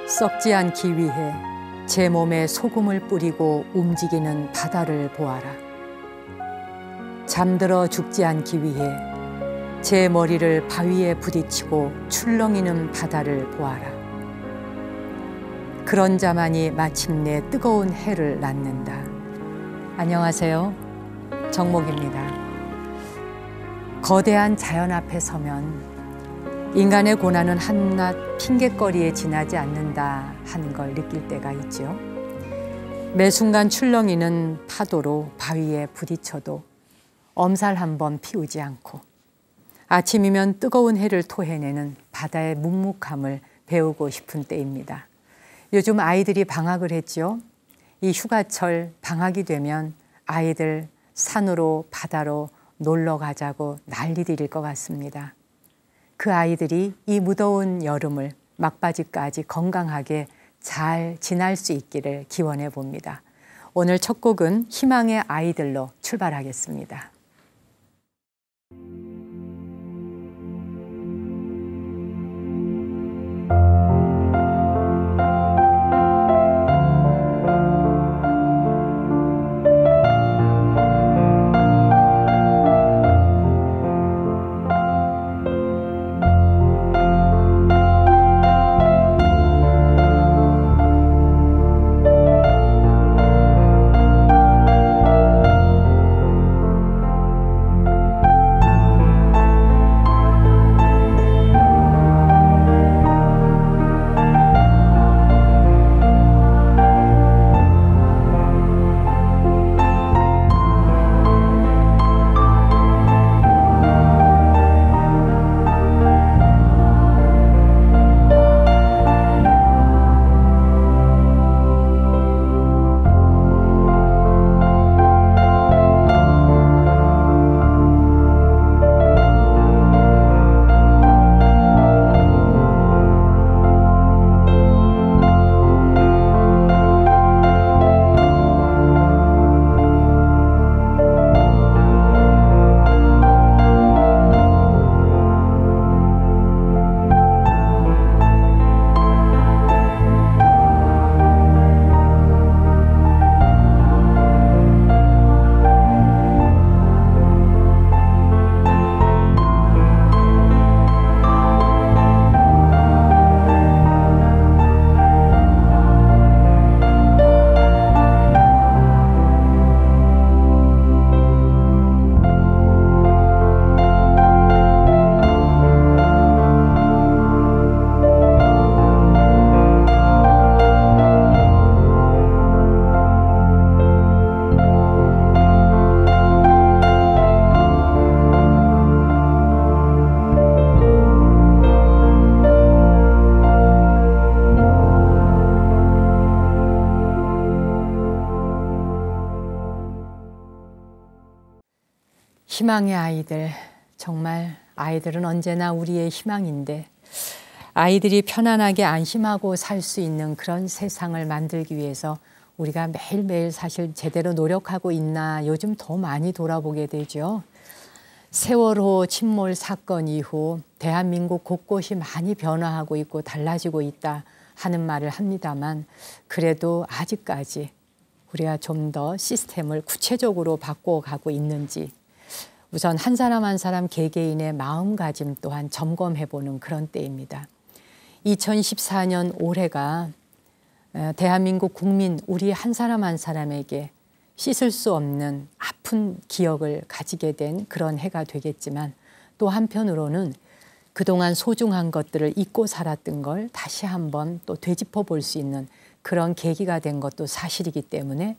썩지 않기 위해 제 몸에 소금을 뿌리고 움직이는 바다를 보아라. 잠들어 죽지 않기 위해 제 머리를 바위에 부딪히고 출렁이는 바다를 보아라. 그런 자만이 마침내 뜨거운 해를 낳는다. 안녕하세요. 정목입니다. 거대한 자연 앞에 서면 인간의 고난은 한낱 핑곗거리에 지나지 않는다 하는 걸 느낄 때가 있죠. 매 순간 출렁이는 파도로 바위에 부딪혀도 엄살 한 번 피우지 않고 아침이면 뜨거운 해를 토해내는 바다의 묵묵함을 배우고 싶은 때입니다. 요즘 아이들이 방학을 했죠. 이 휴가철 방학이 되면 아이들 산으로 바다로 놀러 가자고 난리들일 것 같습니다. 그 아이들이 이 무더운 여름을 막바지까지 건강하게 잘 지날 수 있기를 기원해 봅니다. 오늘 첫 곡은 희망의 아이들로 출발하겠습니다. 희망의 아이들, 정말 아이들은 언제나 우리의 희망인데 아이들이 편안하게 안심하고 살 수 있는 그런 세상을 만들기 위해서 우리가 매일매일 사실 제대로 노력하고 있나 요즘 더 많이 돌아보게 되죠. 세월호 침몰 사건 이후 대한민국 곳곳이 많이 변화하고 있고 달라지고 있다 하는 말을 합니다만 그래도 아직까지 우리가 좀 더 시스템을 구체적으로 바꿔가고 있는지 우선 한 사람 한 사람 개개인의 마음가짐 또한 점검해보는 그런 때입니다. 2014년 올해가 대한민국 국민 우리 한 사람 한 사람에게 씻을 수 없는 아픈 기억을 가지게 된 그런 해가 되겠지만 또 한편으로는 그동안 소중한 것들을 잊고 살았던 걸 다시 한번 또 되짚어 볼 수 있는 그런 계기가 된 것도 사실이기 때문에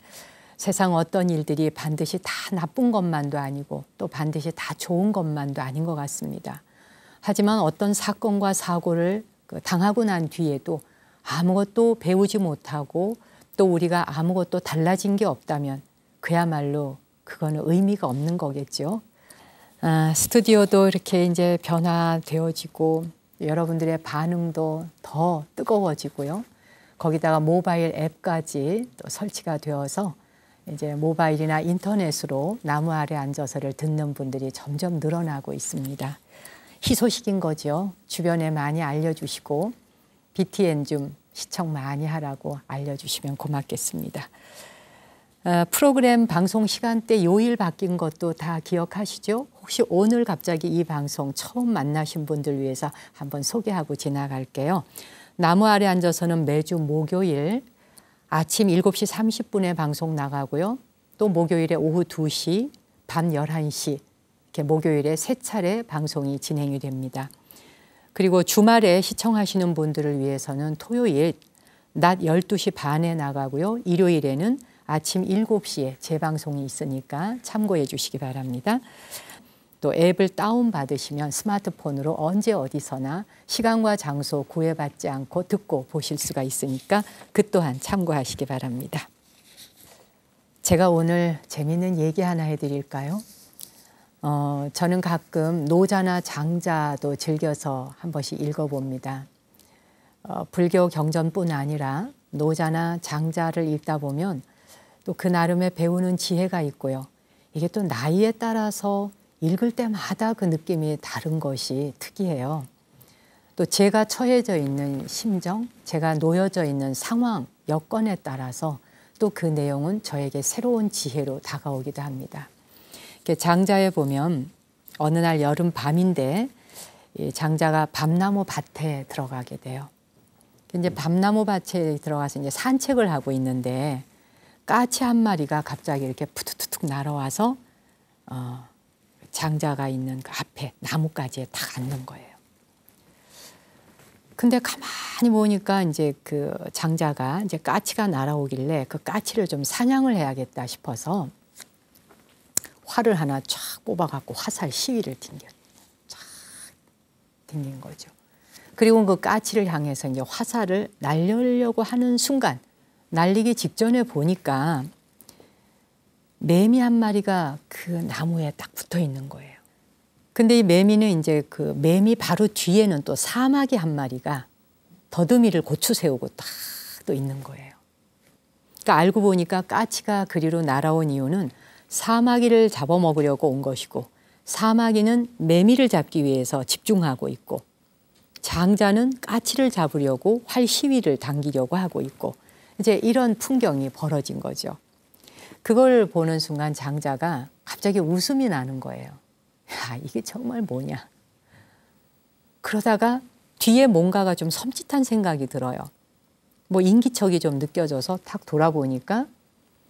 세상 어떤 일들이 반드시 다 나쁜 것만도 아니고 또 반드시 다 좋은 것만도 아닌 것 같습니다. 하지만 어떤 사건과 사고를 당하고 난 뒤에도 아무것도 배우지 못하고 또 우리가 아무것도 달라진 게 없다면 그야말로 그거는 의미가 없는 거겠죠. 스튜디오도 이렇게 이제 변화되어지고 여러분들의 반응도 더 뜨거워지고요. 거기다가 모바일 앱까지 또 설치가 되어서 이제 모바일이나 인터넷으로 나무 아래 앉아서를 듣는 분들이 점점 늘어나고 있습니다. 희소식인 거죠. 주변에 많이 알려주시고 BTN 좀 시청 많이 하라고 알려주시면 고맙겠습니다. 프로그램 방송 시간대 요일 바뀐 것도 다 기억하시죠? 혹시 오늘 갑자기 이 방송 처음 만나신 분들 위해서 한번 소개하고 지나갈게요. 나무 아래 앉아서는 매주 목요일 아침 7시 30분에 방송 나가고요. 또 목요일에 오후 2시, 밤 11시 이렇게 목요일에 3차례 방송이 진행이 됩니다. 그리고 주말에 시청하시는 분들을 위해서는 토요일 낮 12시 반에 나가고요. 일요일에는 아침 7시에 재방송이 있으니까 참고해 주시기 바랍니다. 또 앱을 다운받으시면 스마트폰으로 언제 어디서나 시간과 장소 구애받지 않고 듣고 보실 수가 있으니까 그 또한 참고하시기 바랍니다. 제가 오늘 재미있는 얘기 하나 해드릴까요? 저는 가끔 노자나 장자도 즐겨서 한 번씩 읽어봅니다. 불교 경전뿐 아니라 노자나 장자를 읽다 보면 또 그 나름의 배우는 지혜가 있고요. 이게 또 나이에 따라서 읽을 때마다 그 느낌이 다른 것이 특이해요. 또 제가 처해져 있는 심정, 제가 놓여져 있는 상황, 여건에 따라서 또 그 내용은 저에게 새로운 지혜로 다가오기도 합니다. 장자에 보면 어느 날 여름 밤인데 장자가 밤나무 밭에 들어가게 돼요. 이제 밤나무 밭에 들어가서 이제 산책을 하고 있는데 까치 한 마리가 갑자기 이렇게 푸투투툭 날아와서 장자가 있는 그 앞에 나뭇가지에 딱 앉는 거예요. 근데 가만히 보니까 이제 그 장자가 이제 까치가 날아오길래 그 까치를 좀 사냥을 해야겠다 싶어서 활을 하나 쫙 뽑아갖고 화살 시위를 쫙 튕긴 거죠. 그리고 그 까치를 향해서 이제 화살을 날리려고 하는 순간 날리기 직전에 보니까 매미 한 마리가 그 나무에 딱 붙어 있는 거예요. 근데 이 매미는 이제 그 매미 바로 뒤에는 또 사마귀 한 마리가 더듬이를 고추 세우고 딱 또 있는 거예요. 그러니까 알고 보니까 까치가 그리로 날아온 이유는 사마귀를 잡아먹으려고 온 것이고 사마귀는 매미를 잡기 위해서 집중하고 있고 장자는 까치를 잡으려고 활 시위를 당기려고 하고 있고 이제 이런 풍경이 벌어진 거죠. 그걸 보는 순간 장자가 갑자기 웃음이 나는 거예요. 야, 이게 정말 뭐냐. 그러다가 뒤에 뭔가가 좀 섬찟한 생각이 들어요. 뭐 인기척이 좀 느껴져서 탁 돌아보니까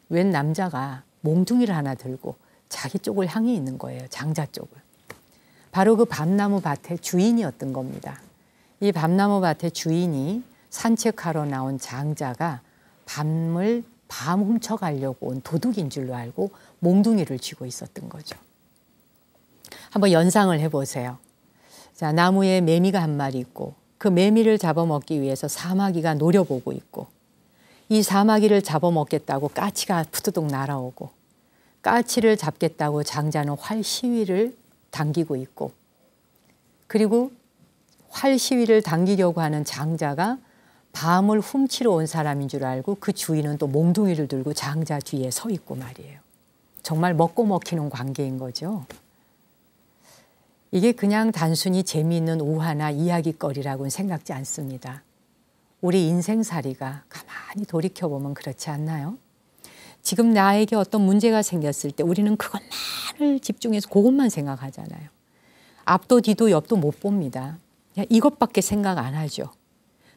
웬 남자가 몽둥이를 하나 들고 자기 쪽을 향해 있는 거예요. 장자 쪽을. 바로 그 밤나무 밭의 주인이었던 겁니다. 이 밤나무 밭의 주인이 산책하러 나온 장자가 밤 훔쳐가려고 온 도둑인 줄로 알고 몽둥이를 쥐고 있었던 거죠. 한번 연상을 해보세요. 자, 나무에 매미가 한 마리 있고 그 매미를 잡아먹기 위해서 사마귀가 노려보고 있고 이 사마귀를 잡아먹겠다고 까치가 푸드득 날아오고 까치를 잡겠다고 장자는 활 시위를 당기고 있고 그리고 활 시위를 당기려고 하는 장자가 밤을 훔치러 온 사람인 줄 알고 그 주인은 또 몽둥이를 들고 장자 뒤에 서 있고 말이에요. 정말 먹고 먹히는 관계인 거죠. 이게 그냥 단순히 재미있는 우화나 이야기거리라고는 생각지 않습니다. 우리 인생살이가 가만히 돌이켜보면 그렇지 않나요? 지금 나에게 어떤 문제가 생겼을 때 우리는 그것만을 집중해서 그것만 생각하잖아요. 앞도 뒤도 옆도 못 봅니다. 그냥 이것밖에 생각 안 하죠.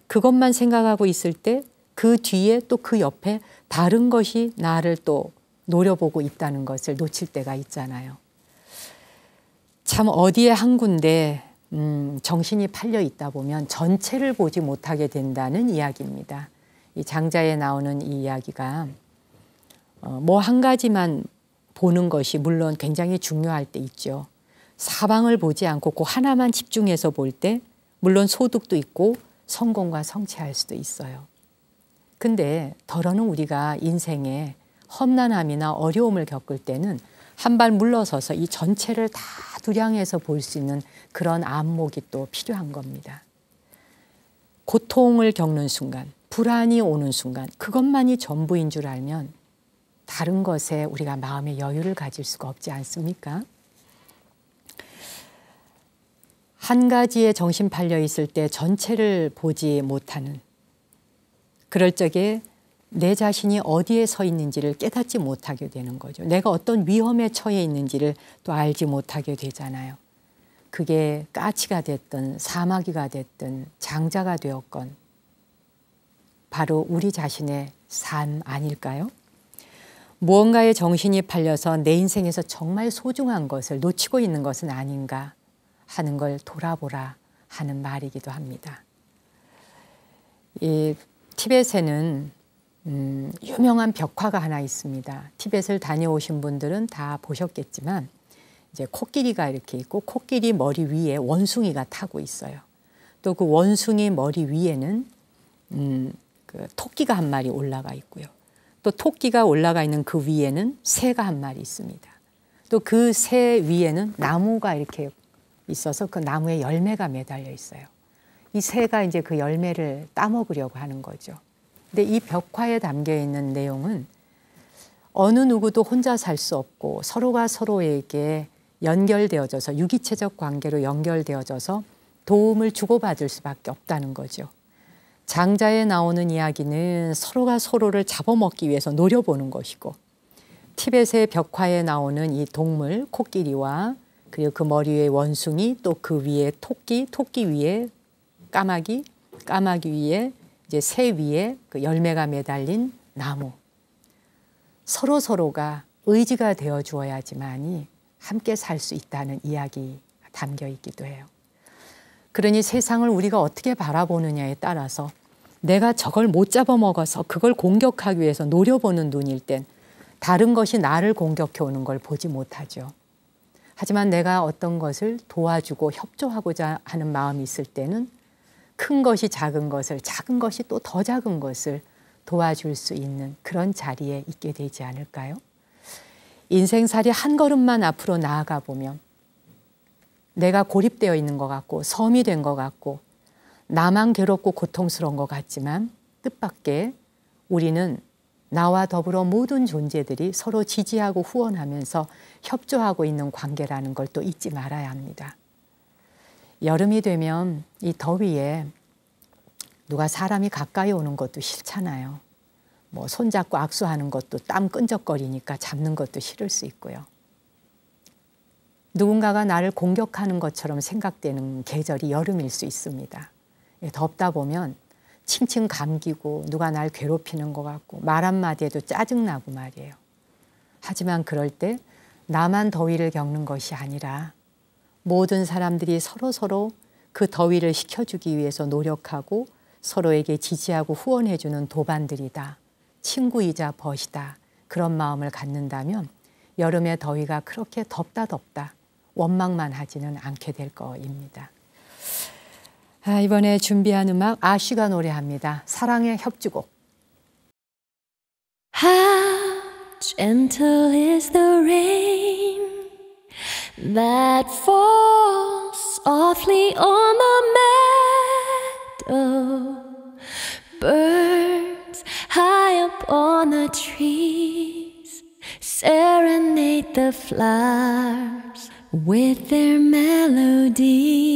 그것만 생각하고 있을 때 그 뒤에 또 그 옆에 다른 것이 나를 또 노려보고 있다는 것을 놓칠 때가 있잖아요. 참 어디에 한 군데 정신이 팔려 있다 보면 전체를 보지 못하게 된다는 이야기입니다. 이 장자에 나오는 이 이야기가 뭐 한 가지만 보는 것이 물론 굉장히 중요할 때 있죠. 사방을 보지 않고 그 하나만 집중해서 볼 때 물론 소득도 있고 성공과 성취할 수도 있어요. 근데 더러는 우리가 인생에 험난함이나 어려움을 겪을 때는 한 발 물러서서 이 전체를 다 두량해서 볼 수 있는 그런 안목이 또 필요한 겁니다. 고통을 겪는 순간, 불안이 오는 순간 그것만이 전부인 줄 알면 다른 것에 우리가 마음의 여유를 가질 수가 없지 않습니까? 한 가지에 정신 팔려 있을 때 전체를 보지 못하는 그럴 적에 내 자신이 어디에 서 있는지를 깨닫지 못하게 되는 거죠. 내가 어떤 위험에 처해 있는지를 또 알지 못하게 되잖아요. 그게 까치가 됐든 사마귀가 됐든 장자가 되었건 바로 우리 자신의 삶 아닐까요? 무언가에 정신이 팔려서 내 인생에서 정말 소중한 것을 놓치고 있는 것은 아닌가 하는 걸 돌아보라 하는 말이기도 합니다. 이 티벳에는 유명한 벽화가 하나 있습니다. 티벳을 다녀오신 분들은 다 보셨겠지만 이제 코끼리가 이렇게 있고 코끼리 머리 위에 원숭이가 타고 있어요. 또 그 원숭이 머리 위에는 그 토끼가 한 마리 올라가 있고요. 또 토끼가 올라가 있는 그 위에는 새가 한 마리 있습니다. 또 그 새 위에는 나무가 이렇게 있어서 그 나무에 열매가 매달려 있어요. 이 새가 이제 그 열매를 따먹으려고 하는 거죠. 근데 이 벽화에 담겨 있는 내용은 어느 누구도 혼자 살 수 없고 서로가 서로에게 연결되어져서 유기체적 관계로 연결되어져서 도움을 주고받을 수밖에 없다는 거죠. 장자에 나오는 이야기는 서로가 서로를 잡아먹기 위해서 노려보는 것이고 티벳의 벽화에 나오는 이 동물 코끼리와 그리고 그 머리 위에 원숭이 또 그 위에 토끼, 토끼 위에 까마귀, 까마귀 위에 이제 새 위에 그 열매가 매달린 나무. 서로가 의지가 되어 주어야지만이 함께 살 수 있다는 이야기 담겨 있기도 해요. 그러니 세상을 우리가 어떻게 바라보느냐에 따라서 내가 저걸 못 잡아먹어서 그걸 공격하기 위해서 노려보는 눈일 땐 다른 것이 나를 공격해 오는 걸 보지 못하죠. 하지만 내가 어떤 것을 도와주고 협조하고자 하는 마음이 있을 때는 큰 것이 작은 것을, 작은 것이 또 더 작은 것을 도와줄 수 있는 그런 자리에 있게 되지 않을까요? 인생살이 한 걸음만 앞으로 나아가 보면 내가 고립되어 있는 것 같고 섬이 된 것 같고 나만 괴롭고 고통스러운 것 같지만 뜻밖의 우리는 나와 더불어 모든 존재들이 서로 지지하고 후원하면서 협조하고 있는 관계라는 걸 또 잊지 말아야 합니다. 여름이 되면 이 더위에 누가 사람이 가까이 오는 것도 싫잖아요. 뭐 손잡고 악수하는 것도 땀 끈적거리니까 잡는 것도 싫을 수 있고요. 누군가가 나를 공격하는 것처럼 생각되는 계절이 여름일 수 있습니다. 덥다 보면 칭칭 감기고 누가 날 괴롭히는 것 같고 말 한마디에도 짜증나고 말이에요. 하지만 그럴 때 나만 더위를 겪는 것이 아니라 모든 사람들이 서로 그 더위를 식혀주기 위해서 노력하고 서로에게 지지하고 후원해주는 도반들이다. 친구이자 벗이다. 그런 마음을 갖는다면 여름의 더위가 그렇게 덥다 원망만 하지는 않게 될 거입니다. 이번에 준비한 음악 아쉬가 노래합니다. 사랑의 협주곡. How gentle is the rain that falls softly on the meadow. Birds high up on the trees serenade the flowers with their melodies.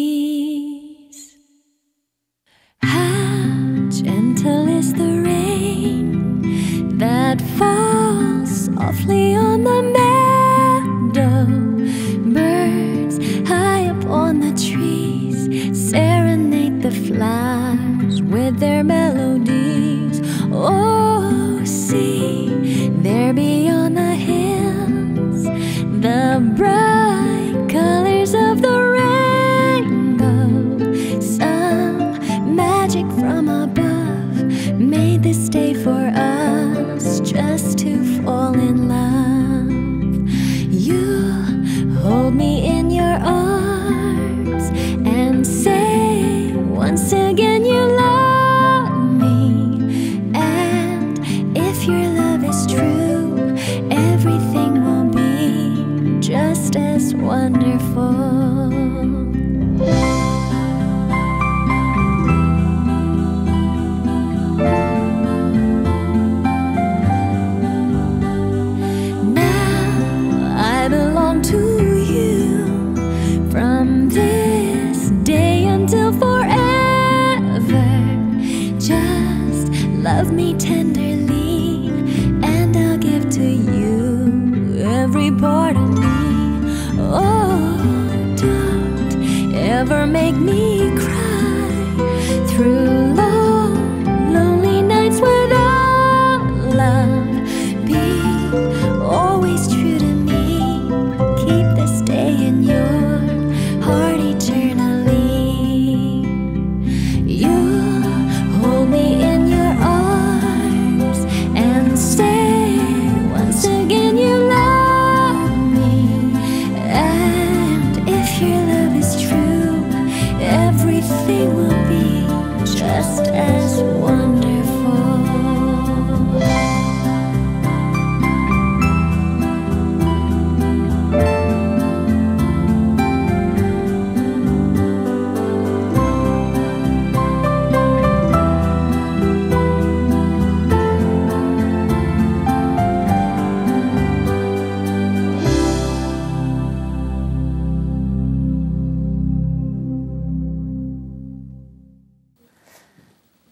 How gentle is the rain that falls softly on the meadow. Birds high up on the trees serenade the flowers with their melodies. Oh, see there beyond the hills the bright colors of the rainbow. Some magic from above made this day for us just to fall in love. You hold me in your arms and say once again you love me. And if your love is true, everything will be just as wonderful. From this day until forever, love me tenderly, and I'll give to you every part of me. Oh, don't ever make me cry through long, lonely nights without love. Be always true to me, keep this day in your heart eternally. You hold me in your arms and say once again you love me. And if your love is true, everything will be just as wonderful.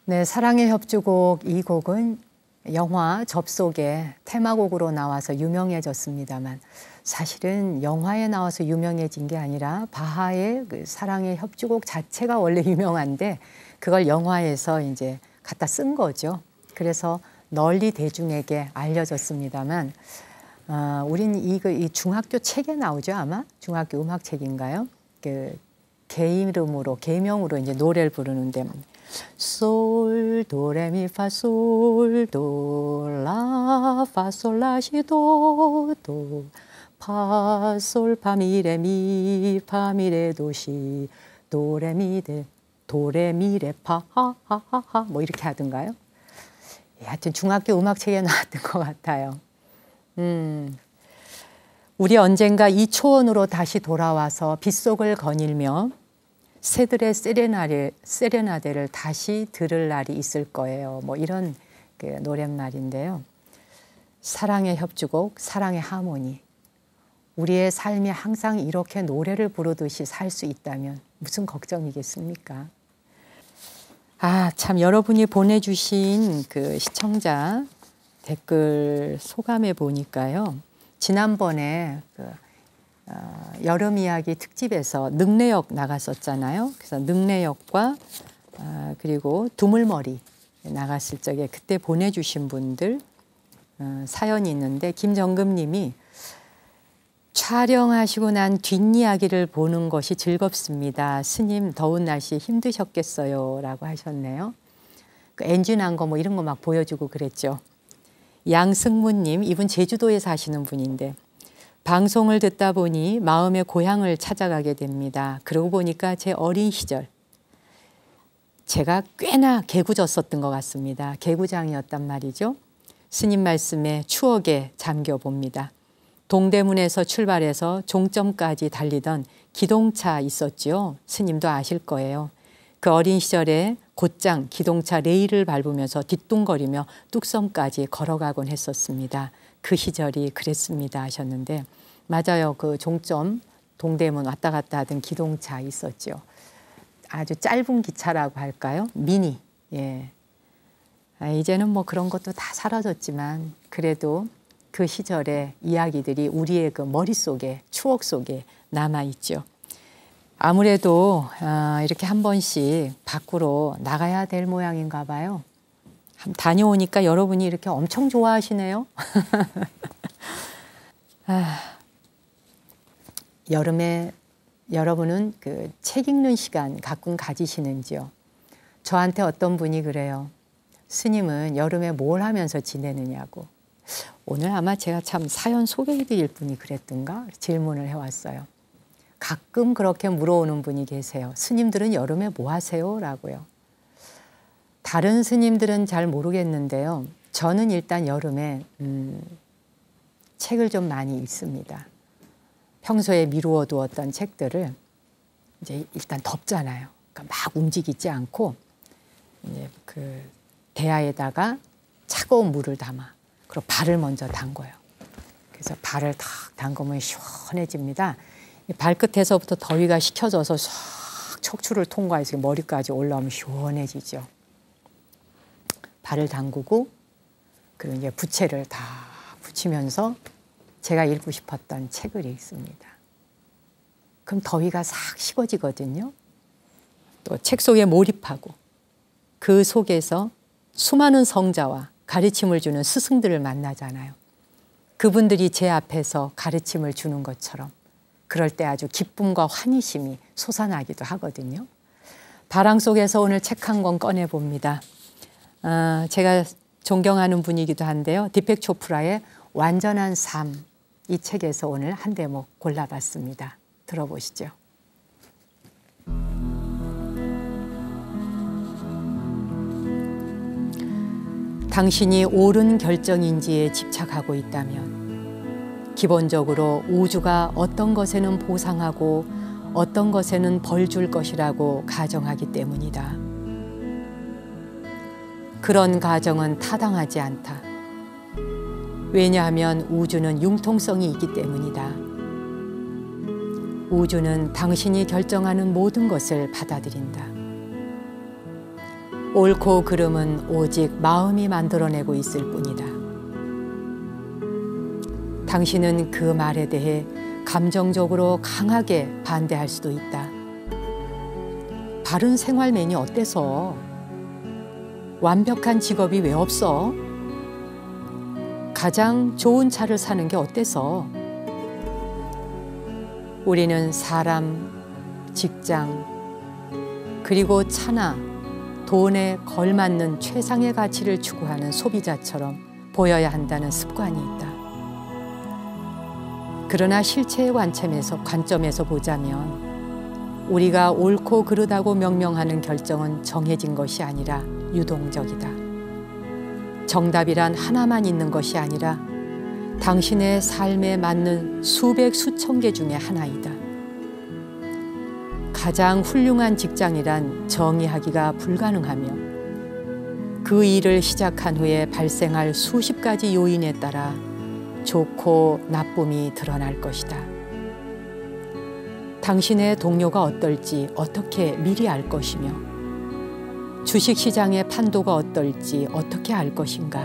네, 사랑의 협주곡 이 곡은 영화 접속의 테마곡으로 나와서 유명해졌습니다만 사실은 영화에 나와서 유명해진 게 아니라 바하의 그 사랑의 협주곡 자체가 원래 유명한데 그걸 영화에서 이제 갖다 쓴 거죠. 그래서 널리 대중에게 알려졌습니다만 우린 이 중학교 책에 나오죠, 아마? 중학교 음악책인가요? 그 개명으로 이제 노래를 부르는데 솔, 도레미, 파, 솔, 도, 라, 파, 솔, 라, 시, 도, 도, 파, 솔, 파, 미, 레, 미, 파, 미, 레, 도, 시, 도, 레, 미, 레, 도, 레, 미, 레, 파, 하, 하, 하, 하, 뭐 이렇게 하던가요? 하여튼 중학교 음악책에 나왔던 것 같아요. 우리 언젠가 이 초원으로 다시 돌아와서 빗속을 거닐며 새들의 세레나데를 다시 들을 날이 있을 거예요. 뭐 이런 그 노랫말인데요. 사랑의 협주곡, 사랑의 하모니. 우리의 삶이 항상 이렇게 노래를 부르듯이 살 수 있다면 무슨 걱정이겠습니까? 참 여러분이 보내주신 그 시청자 댓글 소감해 보니까요. 지난번에 여름 이야기 특집에서 능례역 나갔었잖아요. 그래서 능례역과 그리고 두물머리 나갔을 적에 그때 보내주신 분들 사연이 있는데 김정금 님이 촬영하시고 난 뒷이야기를 보는 것이 즐겁습니다. 스님 더운 날씨 힘드셨겠어요 라고 하셨네요. 그 엔진 한 거 뭐 이런 거 막 보여주고 그랬죠. 양승문 님, 이분 제주도에 사시는 분인데 방송을 듣다 보니 마음의 고향을 찾아가게 됩니다. 그러고 보니까 제 어린 시절 제가 꽤나 개구졌었던 것 같습니다. 개구장이었단 말이죠. 스님 말씀에 추억에 잠겨 봅니다. 동대문에서 출발해서 종점까지 달리던 기동차 있었지요. 스님도 아실 거예요. 그 어린 시절에 곧장 기동차 레일을 밟으면서 뒤뚱거리며 뚝섬까지 걸어가곤 했었습니다. 그 시절이 그랬습니다 하셨는데 맞아요. 그 종점 동대문 왔다 갔다 하던 기동차 있었죠. 아주 짧은 기차라고 할까요? 미니. 예. 이제는 뭐 그런 것도 다 사라졌지만 그래도 그 시절의 이야기들이 우리의 그 머릿속에 추억 속에 남아있죠. 아무래도 이렇게 한 번씩 밖으로 나가야 될 모양인가 봐요. 다녀오니까 여러분이 이렇게 엄청 좋아하시네요. 여름에 여러분은 그 책 읽는 시간 가끔 가지시는지요? 저한테 어떤 분이 그래요. 스님은 여름에 뭘 하면서 지내느냐고. 오늘 아마 제가 참 사연 소개해 드릴 분이 그랬던가 질문을 해왔어요. 가끔 그렇게 물어오는 분이 계세요. 스님들은 여름에 뭐 하세요? 라고요. 다른 스님들은 잘 모르겠는데요. 저는 일단 여름에 책을 좀 많이 읽습니다. 평소에 미루어 두었던 책들을 이제 일단 덥잖아요. 그러니까 막 움직이지 않고 이제 그 대야에다가 차가운 물을 담아 그리고 발을 먼저 담궈요. 그래서 발을 탁 담그면 시원해집니다. 발끝에서부터 더위가 식혀져서 싹 척추를 통과해서 머리까지 올라오면 시원해지죠. 발을 담그고 그리고 이제 부채를 다 붙이면서 제가 읽고 싶었던 책을 읽습니다. 그럼 더위가 싹 식어지거든요. 또 책 속에 몰입하고 그 속에서 수많은 성자와 가르침을 주는 스승들을 만나잖아요. 그분들이 제 앞에서 가르침을 주는 것처럼 그럴 때 아주 기쁨과 환희심이 솟아나기도 하거든요. 바람 속에서 오늘 책 한 권 꺼내봅니다. 제가 존경하는 분이기도 한데요. 디펙 초프라의 완전한 삶, 이 책에서 오늘 한 대목 골라봤습니다. 들어보시죠. 당신이 옳은 결정인지에 집착하고 있다면 기본적으로 우주가 어떤 것에는 보상하고 어떤 것에는 벌 줄 것이라고 가정하기 때문이다. 그런 가정은 타당하지 않다. 왜냐하면 우주는 융통성이 있기 때문이다. 우주는 당신이 결정하는 모든 것을 받아들인다. 옳고 그름은 오직 마음이 만들어내고 있을 뿐이다. 당신은 그 말에 대해 감정적으로 강하게 반대할 수도 있다. 바른 생활면이 어때서? 완벽한 직업이 왜 없어? 가장 좋은 차를 사는 게 어때서? 우리는 사람, 직장, 그리고 차나 돈에 걸맞는 최상의 가치를 추구하는 소비자처럼 보여야 한다는 습관이 있다. 그러나 실체의 관점에서 보자면 우리가 옳고 그르다고 명명하는 결정은 정해진 것이 아니라 유동적이다. 정답이란 하나만 있는 것이 아니라 당신의 삶에 맞는 수백 수천 개 중에 하나이다. 가장 훌륭한 직장이란 정의하기가 불가능하며 그 일을 시작한 후에 발생할 수십 가지 요인에 따라 좋고 나쁨이 드러날 것이다. 당신의 동료가 어떨지 어떻게 미리 알 것이며 주식시장의 판도가 어떨지 어떻게 알 것인가.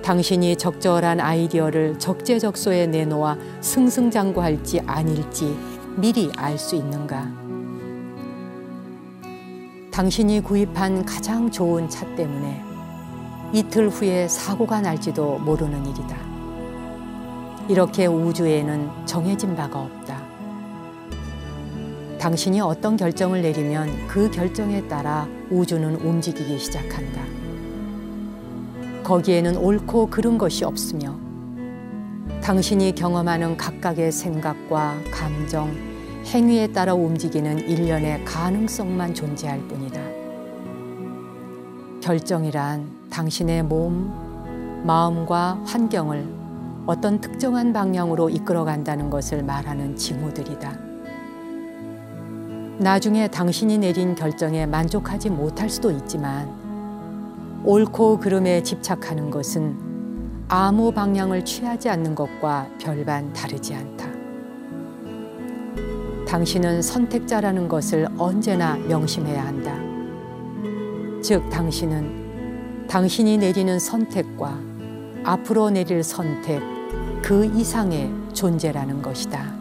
당신이 적절한 아이디어를 적재적소에 내놓아 승승장구할지 아닐지 미리 알 수 있는가. 당신이 구입한 가장 좋은 차 때문에 이틀 후에 사고가 날지도 모르는 일이다. 이렇게 우주에는 정해진 바가 없다. 당신이 어떤 결정을 내리면 그 결정에 따라 우주는 움직이기 시작한다. 거기에는 옳고 그른 것이 없으며 당신이 경험하는 각각의 생각과 감정, 행위에 따라 움직이는 일련의 가능성만 존재할 뿐이다. 결정이란 당신의 몸, 마음과 환경을 어떤 특정한 방향으로 이끌어간다는 것을 말하는 징후들이다. 나중에 당신이 내린 결정에 만족하지 못할 수도 있지만 옳고 그름에 집착하는 것은 아무 방향을 취하지 않는 것과 별반 다르지 않다. 당신은 선택자라는 것을 언제나 명심해야 한다. 즉, 당신은 당신이 내리는 선택과 앞으로 내릴 선택 그 이상의 존재라는 것이다.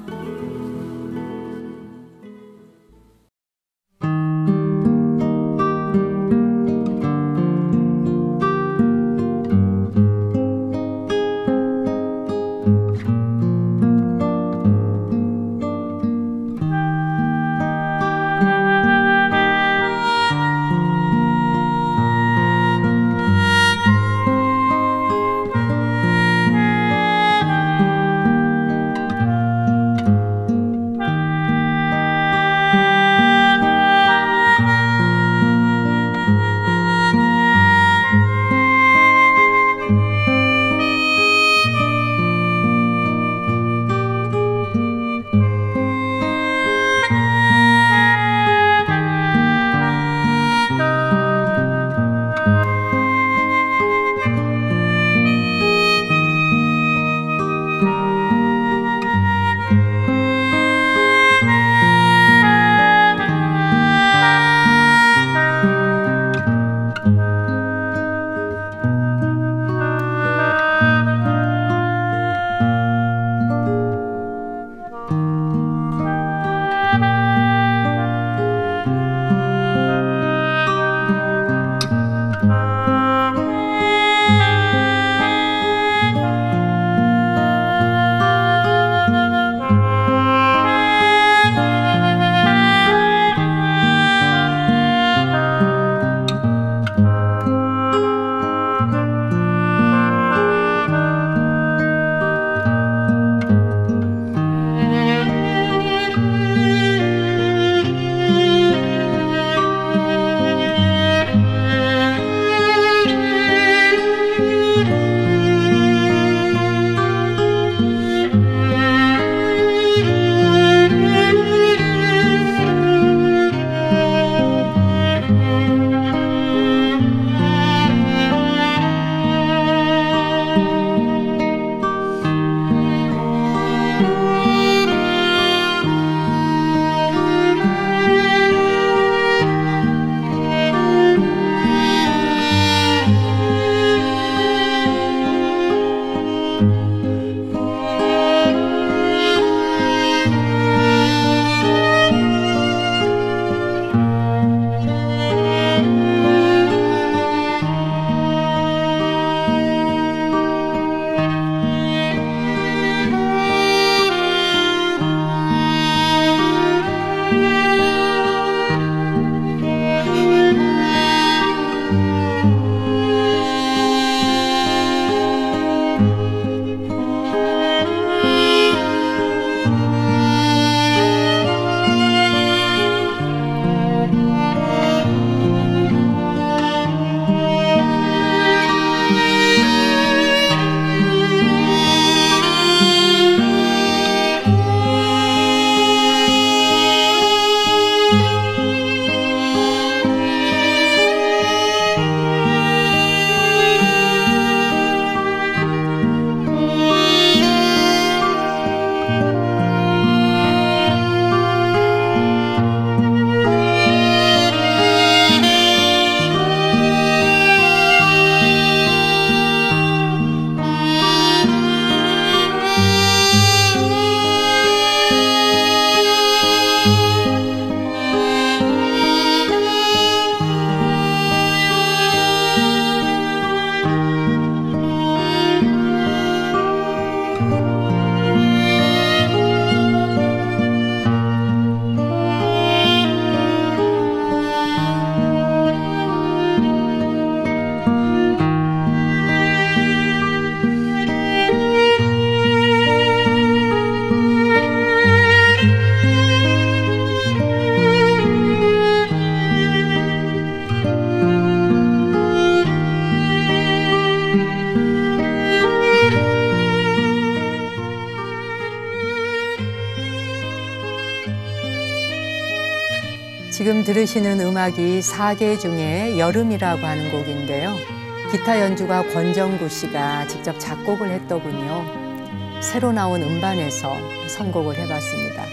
지금 들으시는 음악이 4개 중에 여름이라고 하는 곡인데요. 기타 연주가 권정구 씨가 직접 작곡을 했더군요. 새로 나온 음반에서 선곡을 해봤습니다.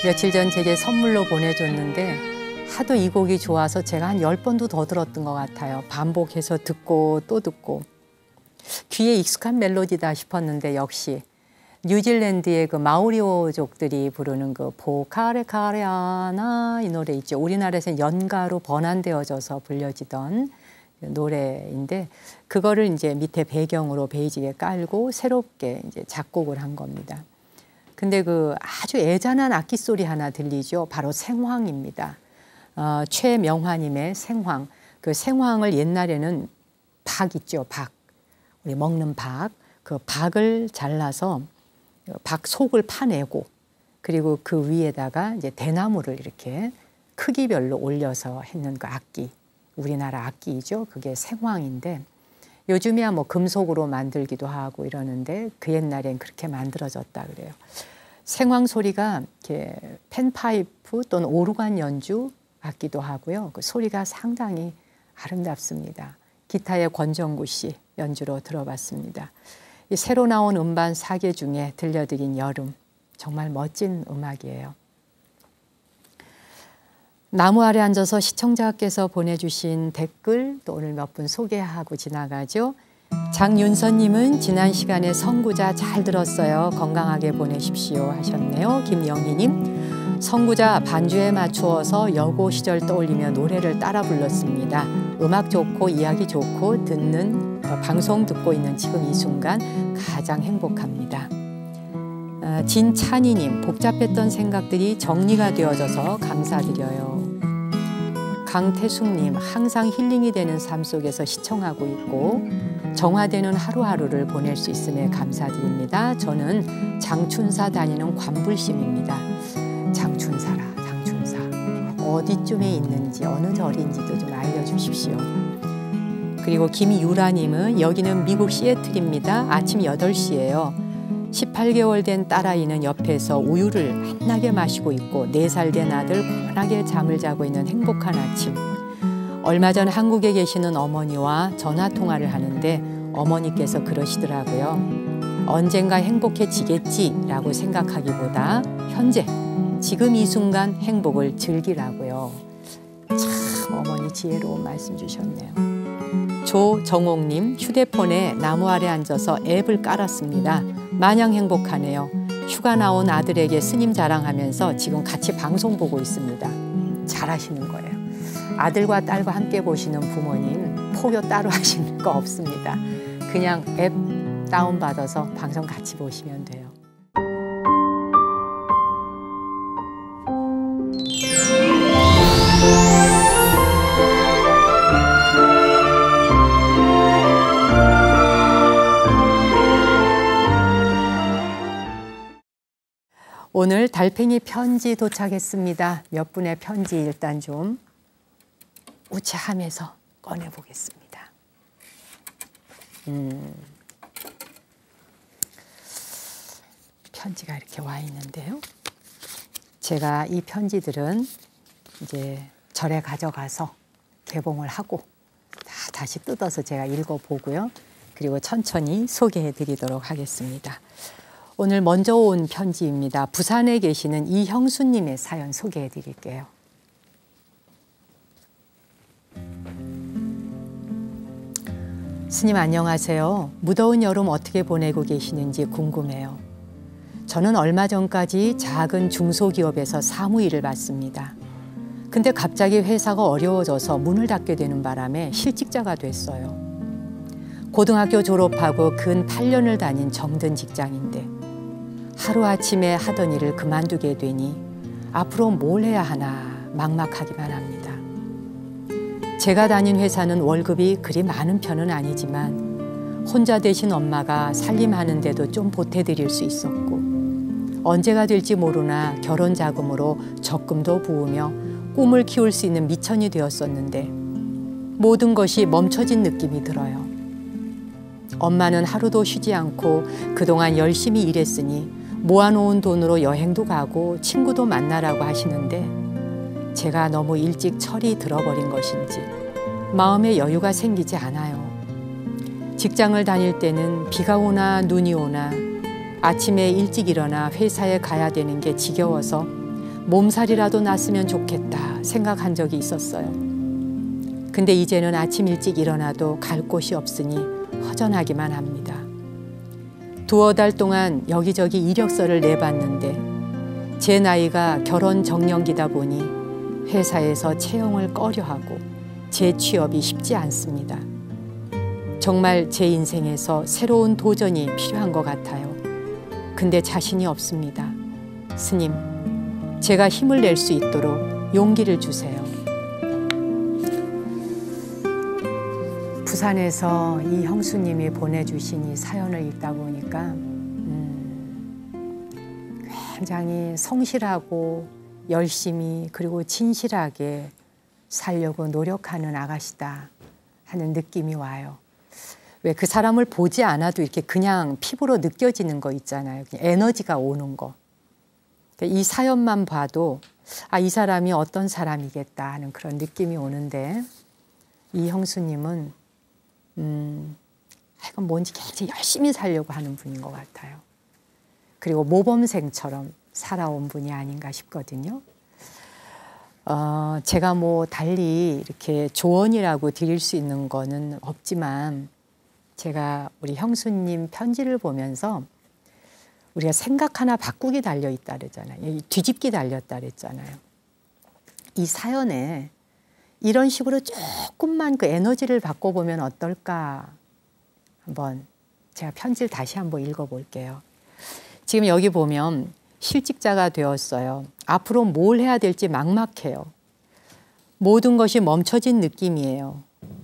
며칠 전 제게 선물로 보내줬는데 하도 이 곡이 좋아서 제가 한 10번도 더 들었던 것 같아요. 반복해서 듣고 또 듣고. 귀에 익숙한 멜로디다 싶었는데 역시 뉴질랜드의 그 마오리오족들이 부르는 그 포카레카레아나 이 노래 있죠. 우리나라에서는 연가로 번안되어져서 불려지던 노래인데 그거를 이제 밑에 배경으로 베이직에 깔고 새롭게 이제 작곡을 한 겁니다. 근데 그 아주 애잔한 악기 소리 하나 들리죠. 바로 생황입니다. 최명화님의 생황. 그 생황을 옛날에는 박 있죠. 박. 우리 먹는 박. 그 박을 잘라서 박 속을 파내고 그리고 그 위에다가 이제 대나무를 이렇게 크기별로 올려서 했는 그 악기. 우리나라 악기이죠. 그게 생황인데 요즘이야 뭐 금속으로 만들기도 하고 이러는데 그 옛날엔 그렇게 만들어졌다 그래요. 생황 소리가 이렇게 팬파이프 또는 오르간 연주 같기도 하고요. 그 소리가 상당히 아름답습니다. 기타의 권정구 씨 연주로 들어봤습니다. 이 새로 나온 음반 4개 중에 들려드린 여름, 정말 멋진 음악이에요. 나무 아래 앉아서 시청자께서 보내주신 댓글 또 오늘 몇 분 소개하고 지나가죠. 장윤선님은 지난 시간에 선구자 잘 들었어요. 건강하게 보내십시오 하셨네요. 김영희님, 선구자 반주에 맞추어서 여고 시절 떠올리며 노래를 따라 불렀습니다. 음악 좋고 이야기 좋고 듣는 방송 듣고 있는 지금 이 순간 가장 행복합니다. 진찬이님, 복잡했던 생각들이 정리가 되어져서 감사드려요. 강태숙님, 항상 힐링이 되는 삶 속에서 시청하고 있고 정화되는 하루하루를 보낼 수 있음에 감사드립니다. 저는 장춘사 다니는 관불심입니다. 장춘사라, 장춘사. 어디쯤에 있는지 어느 절인지도 좀 알려주십시오. 그리고 김유라님은 여기는 미국 시애틀입니다. 아침 8시예요. 18개월 된 딸아이는 옆에서 우유를 한나게 마시고 있고 4살 된 아들 편하게 잠을 자고 있는 행복한 아침. 얼마 전 한국에 계시는 어머니와 전화통화를 하는데 어머니께서 그러시더라고요. 언젠가 행복해지겠지라고 생각하기보다 현재, 지금 이 순간 행복을 즐기라고요. 참 어머니 지혜로운 말씀 주셨네요. 조정옥님, 휴대폰에 나무 아래 앉아서 앱을 깔았습니다. 마냥 행복하네요. 휴가 나온 아들에게 스님 자랑하면서 지금 같이 방송 보고 있습니다. 잘하시는 거예요. 아들과 딸과 함께 보시는 부모님 포교 따로 하시는 거 없습니다. 그냥 앱 다운받아서 방송 같이 보시면 돼요. 오늘 달팽이 편지 도착했습니다. 몇 분의 편지 일단 좀 우체함에서 꺼내보겠습니다. 편지가 이렇게 와 있는데요. 제가 이 편지들은 이제 절에 가져가서 개봉을 하고 다시 뜯어서 제가 읽어보고요. 그리고 천천히 소개해 드리도록 하겠습니다. 오늘 먼저 온 편지입니다. 부산에 계시는 이형수님의 사연 소개해 드릴게요. 스님 안녕하세요. 무더운 여름 어떻게 보내고 계시는지 궁금해요. 저는 얼마 전까지 작은 중소기업에서 사무일을 받습니다. 근데 갑자기 회사가 어려워져서 문을 닫게 되는 바람에 실직자가 됐어요. 고등학교 졸업하고 근 8년을 다닌 정든 직장인데 하루아침에 하던 일을 그만두게 되니 앞으로 뭘 해야 하나 막막하기만 합니다. 제가 다닌 회사는 월급이 그리 많은 편은 아니지만 혼자 되신 엄마가 살림하는데도 좀 보태드릴 수 있었고 언제가 될지 모르나 결혼 자금으로 적금도 부으며 꿈을 키울 수 있는 미천이 되었었는데 모든 것이 멈춰진 느낌이 들어요. 엄마는 하루도 쉬지 않고 그동안 열심히 일했으니 모아놓은 돈으로 여행도 가고 친구도 만나라고 하시는데 제가 너무 일찍 철이 들어버린 것인지 마음의 여유가 생기지 않아요. 직장을 다닐 때는 비가 오나 눈이 오나 아침에 일찍 일어나 회사에 가야 되는 게 지겨워서 몸살이라도 났으면 좋겠다 생각한 적이 있었어요. 근데 이제는 아침 일찍 일어나도 갈 곳이 없으니 허전하기만 합니다. 두어 달 동안 여기저기 이력서를 내봤는데 제 나이가 결혼 정년기다 보니 회사에서 채용을 꺼려하고 재취업이 쉽지 않습니다. 정말 제 인생에서 새로운 도전이 필요한 것 같아요. 근데 자신이 없습니다. 스님, 제가 힘을 낼 수 있도록 용기를 주세요. 부산에서 이 형수님이 보내주신 이 사연을 읽다 보니까 굉장히 성실하고 열심히 그리고 진실하게 살려고 노력하는 아가씨다 하는 느낌이 와요. 왜 그 사람을 보지 않아도 이렇게 그냥 피부로 느껴지는 거 있잖아요. 에너지가 오는 거. 이 사연만 봐도 아, 이 사람이 어떤 사람이겠다 하는 그런 느낌이 오는데 이 형수님은 이건 뭔지 굉장히 열심히 살려고 하는 분인 것 같아요. 그리고 모범생처럼 살아온 분이 아닌가 싶거든요. 제가 뭐 달리 이렇게 조언이라고 드릴 수 있는 거는 없지만 제가 우리 형수님 편지를 보면서 우리가 생각 하나 바꾸기 달려있다 그랬잖아요. 뒤집기 달렸다 그랬잖아요. 이 사연에 이런 식으로 조금만 그 에너지를 바꿔보면 어떨까 한번 제가 편지를 다시 한번 읽어볼게요. 지금 여기 보면 실직자가 되었어요. 앞으로 뭘 해야 될지 막막해요. 모든 것이 멈춰진 느낌이에요.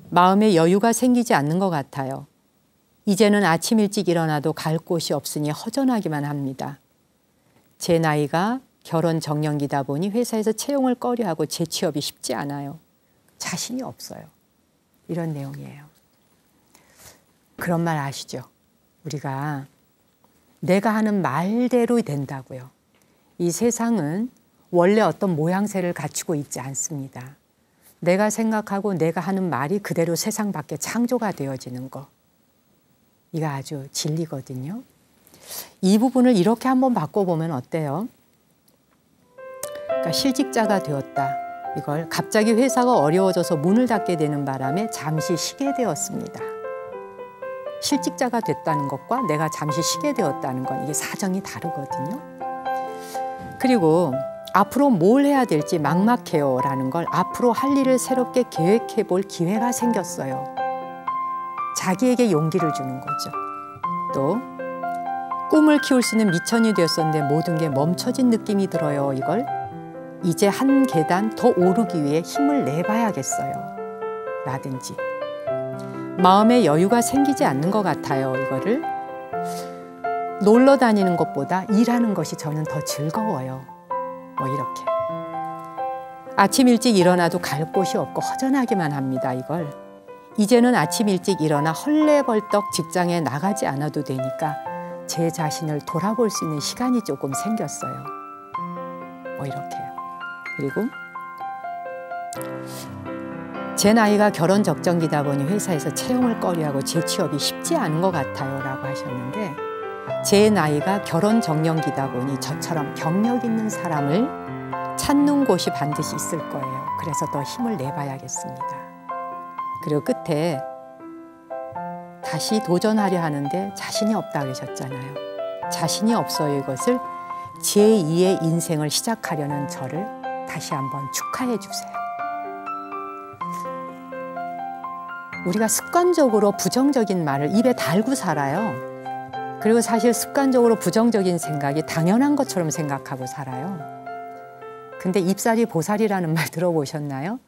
마음에 여유가 생기지 않는 것 같아요. 이제는 아침 일찍 일어나도 갈 곳이 없으니 허전하기만 합니다. 제 나이가 결혼 정년기다 보니 회사에서 채용을 꺼려하고 재취업이 쉽지 않아요. 자신이 없어요. 이런 내용이에요. 그런 말 아시죠? 우리가 내가 하는 말대로 된다고요. 이 세상은 원래 어떤 모양새를 갖추고 있지 않습니다. 내가 생각하고 내가 하는 말이 그대로 세상 밖에 창조가 되어지는 거. 이거 아주 진리거든요. 이 부분을 이렇게 한번 바꿔보면 어때요? 그러니까 실직자가 되었다. 이걸 갑자기 회사가 어려워져서 문을 닫게 되는 바람에 잠시 쉬게 되었습니다. 실직자가 됐다는 것과 내가 잠시 쉬게 되었다는 건 이게 사정이 다르거든요. 그리고 앞으로 뭘 해야 될지 막막해요 라는 걸 앞으로 할 일을 새롭게 계획해 볼 기회가 생겼어요. 자기에게 용기를 주는 거죠. 또 꿈을 키울 수 있는 미천이 되었었는데 모든 게 멈춰진 느낌이 들어요. 이걸 이제 한 계단 더 오르기 위해 힘을 내봐야겠어요. 라든지 마음에 여유가 생기지 않는 것 같아요. 이거를 놀러 다니는 것보다 일하는 것이 저는 더 즐거워요. 뭐 이렇게 아침 일찍 일어나도 갈 곳이 없고 허전하기만 합니다. 이걸 이제는 아침 일찍 일어나 헐레벌떡 직장에 나가지 않아도 되니까 제 자신을 돌아볼 수 있는 시간이 조금 생겼어요. 뭐 이렇게요. 그리고 제 나이가 결혼 적정기다 보니 회사에서 채용을 꺼려하고 재취업이 쉽지 않은 것 같아요 라고 하셨는데 제 나이가 결혼 정년기다 보니 저처럼 경력 있는 사람을 찾는 곳이 반드시 있을 거예요. 그래서 더 힘을 내봐야겠습니다. 그리고 끝에 다시 도전하려 하는데 자신이 없다 그러셨잖아요. 자신이 없어요. 이것을 제2의 인생을 시작하려는 저를 다시 한번 축하해 주세요. 우리가 습관적으로 부정적인 말을 입에 달고 살아요. 그리고 사실 습관적으로 부정적인 생각이 당연한 것처럼 생각하고 살아요. 근데 입살이 보살이라는 말 들어보셨나요?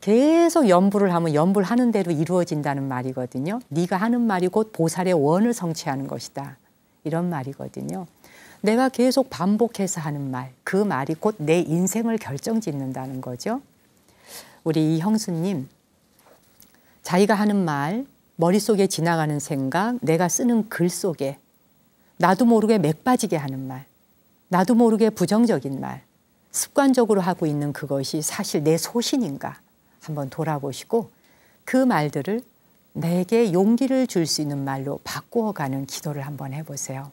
계속 염불을 하면 염불하는 대로 이루어진다는 말이거든요. 네가 하는 말이 곧 보살의 원을 성취하는 것이다. 이런 말이거든요. 내가 계속 반복해서 하는 말, 그 말이 곧 내 인생을 결정짓는다는 거죠. 우리 이 형수님, 자기가 하는 말, 머릿속에 지나가는 생각, 내가 쓰는 글 속에 나도 모르게 맥 빠지게 하는 말, 나도 모르게 부정적인 말, 습관적으로 하고 있는 그것이 사실 내 소신인가 한번 돌아보시고 그 말들을 내게 용기를 줄 수 있는 말로 바꾸어가는 기도를 한번 해보세요.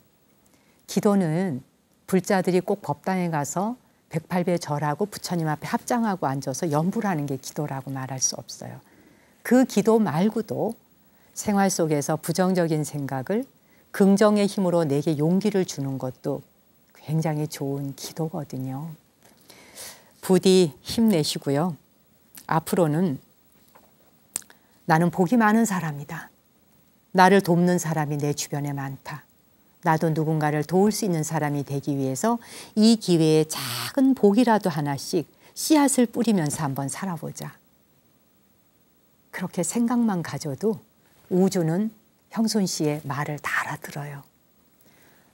기도는 불자들이 꼭 법당에 가서 108배 절하고 부처님 앞에 합장하고 앉아서 연불 하는 게 기도라고 말할 수 없어요. 그 기도 말고도 생활 속에서 부정적인 생각을 긍정의 힘으로 내게 용기를 주는 것도 굉장히 좋은 기도거든요. 부디 힘내시고요. 앞으로는 나는 복이 많은 사람이다. 나를 돕는 사람이 내 주변에 많다. 나도 누군가를 도울 수 있는 사람이 되기 위해서 이 기회에 작은 복이라도 하나씩 씨앗을 뿌리면서 한번 살아보자. 그렇게 생각만 가져도 우주는 형순 씨의 말을 다 알아들어요.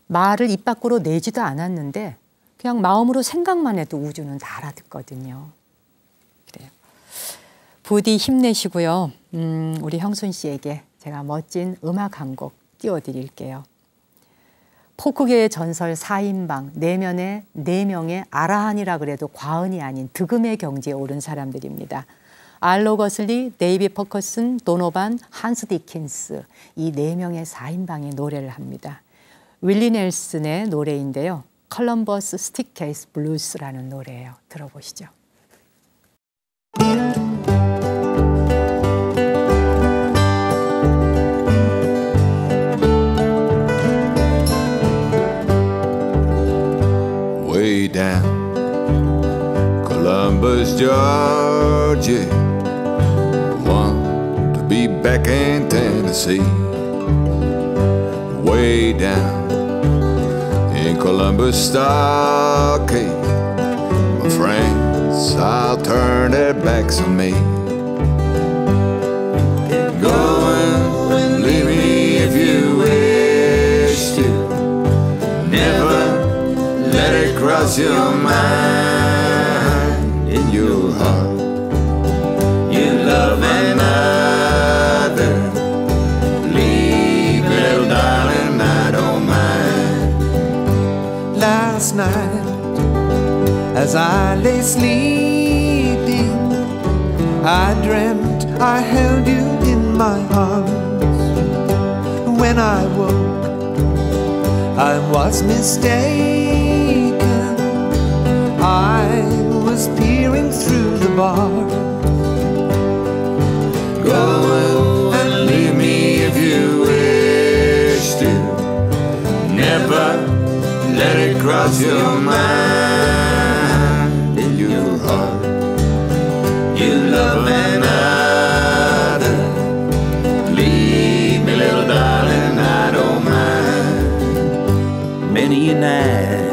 말을 입 밖으로 내지도 않았는데 그냥 마음으로 생각만 해도 우주는 다 알아듣거든요. 그래요. 부디 힘내시고요. 우리 형순 씨에게 제가 멋진 음악 한 곡 띄워드릴게요. 포크계의 전설 4인방, 내면의 4명의 아라한이라 그래도 과언이 아닌 득음의 경지에 오른 사람들입니다. 알로 거슬리, 데이비 퍼커슨, 도노반, 한스 디킨스, 이 4명의 4인방이 노래를 합니다. 윌리 넬슨의 노래인데요. 컬럼버스 스틱케이스 블루스라는 노래예요. 들어보시죠. Way down Columbus, Georgia, want to be back in Tennessee. Way down in Columbus Stockade, my friends, I'll turn their backs on me. Go and leave me if you wish to. Never let it cross your mind. In your heart you love another. Leave, little darling, I don't mind. Last night as I lay sleeping, I dreamt I held you in my arms. When I woke, I was mistaken. I was peering through the bars. Go and leave me if you wish to. Never let it cross your mind. In your heart you love another. Leave me, little darling, I don't mind. Many a night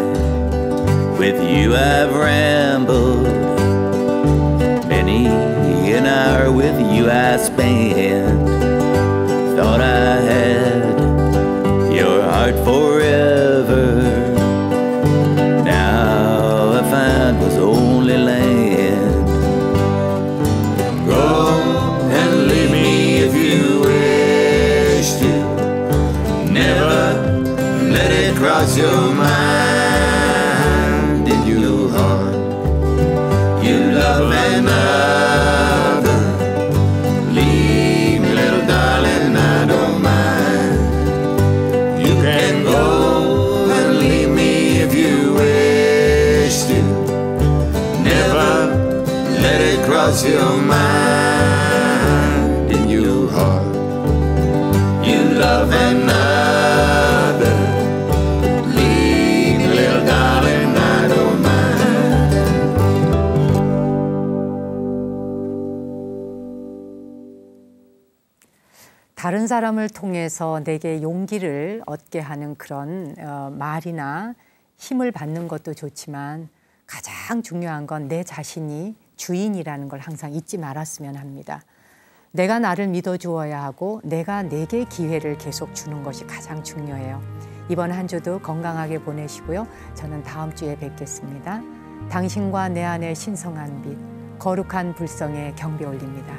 with you I've rambled. Many an hour with you I spent. Thought I had your heart forever. Now I find was only land. Go and leave me if you wish to. Never let it cross your mind. In your heart you love another. Leave me, little darling, I don't mind. You can go and leave me if you wish to. Never let it cross your mind. In your heart you love another. Leave me, little darling, I don't mind. 다른 사람을 통해서 내게 용기를 얻게 하는 그런 말이나 힘을 받는 것도 좋지만 가장 중요한 건 내 자신이 주인이라는 걸 항상 잊지 말았으면 합니다. 내가 나를 믿어주어야 하고 내가 내게 기회를 계속 주는 것이 가장 중요해요. 이번 한 주도 건강하게 보내시고요. 저는 다음 주에 뵙겠습니다. 당신과 내 안의 신성한 빛, 거룩한 불성에 경배 올립니다.